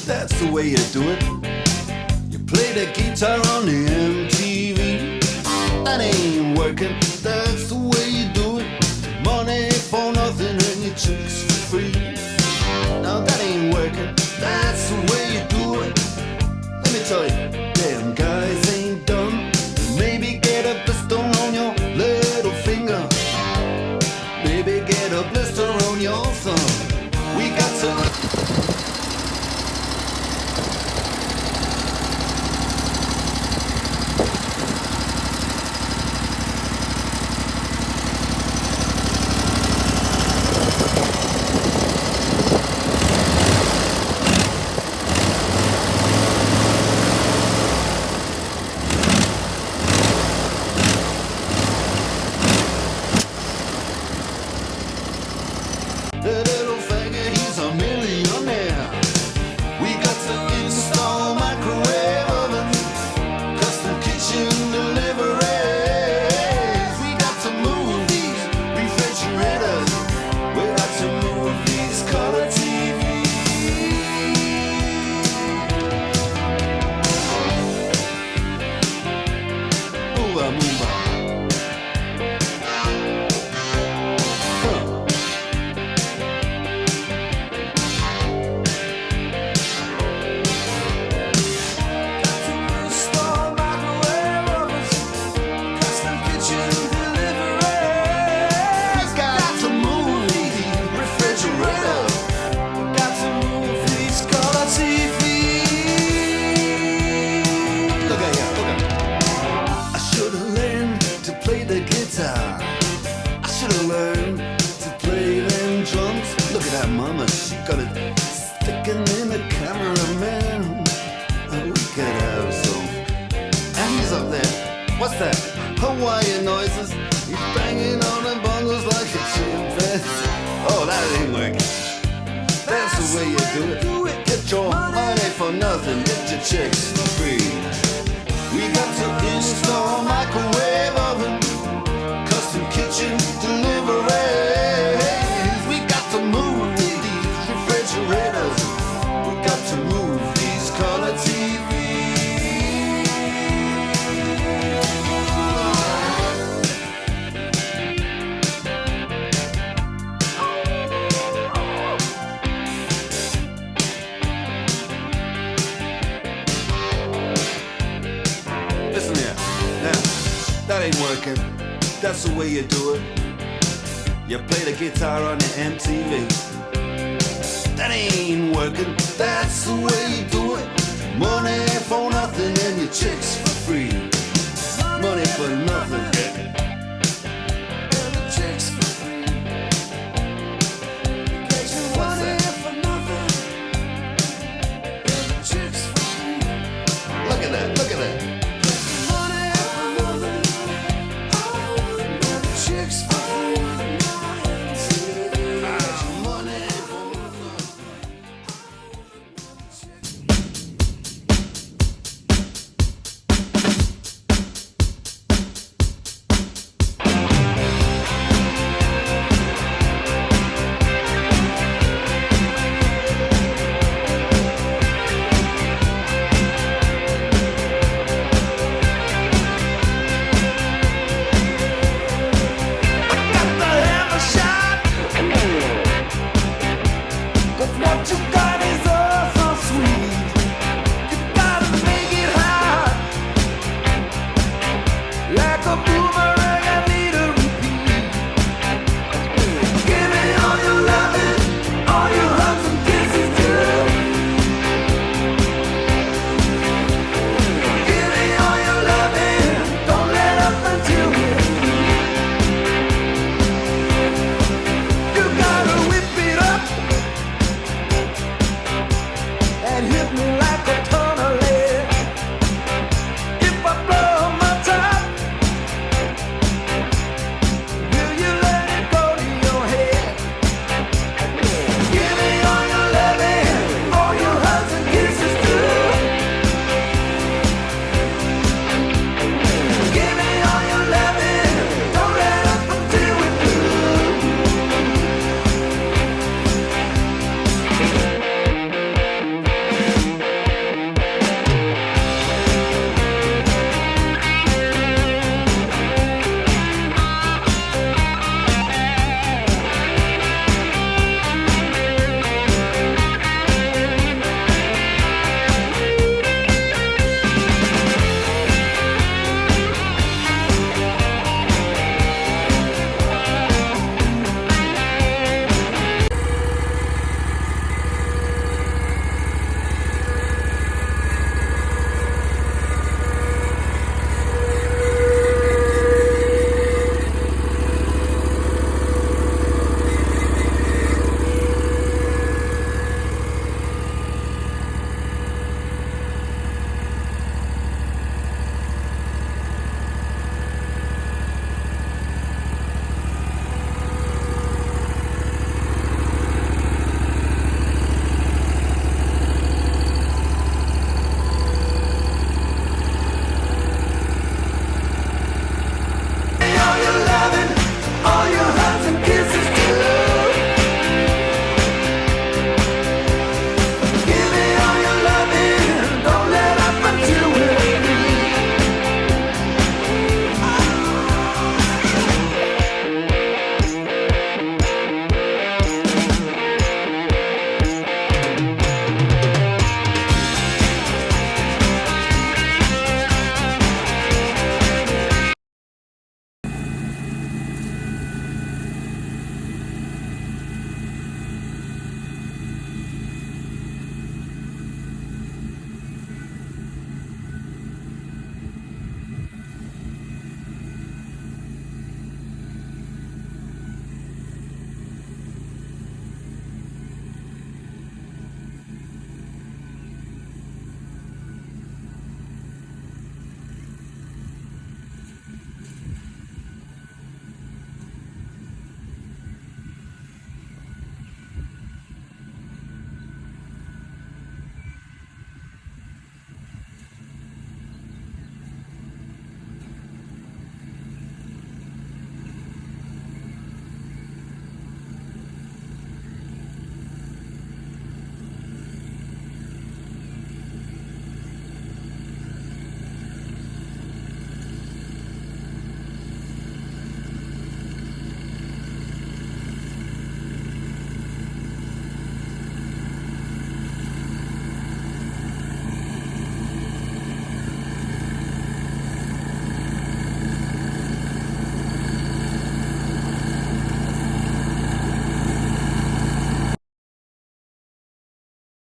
That's the way you do it. You play the guitar on the MTV. That ain't working. That's the way you do it. Money for nothing and your chicks for free. Now that ain't working. That's the way you do it. Let me tell you, damn guys ain't dumb. Maybe get a blister on your little finger. Maybe get a blister on your thumb. We got to. The little faggot, he's a millionaire. We got to install microwave oven, custom kitchen deliveries. We got to move these refrigerators. We got to move these color TVs. Move move mama, she got it sticking in the cameraman. We could have some. And he's up there. What's that? Hawaiian noises. He's banging on the bongos like a chimpanzee. Oh, that ain't working. That's the way you do it. Get your money for nothing. Get your chicks for free. We got to install microwave oven, custom kitchen deliveries. We got to move refrigerators. We got to move these color TVs. Listen here, now, that ain't working. That's the way you do it. You play the guitar on the MTV. That ain't working. That's the way you do it. Money for nothing and your chicks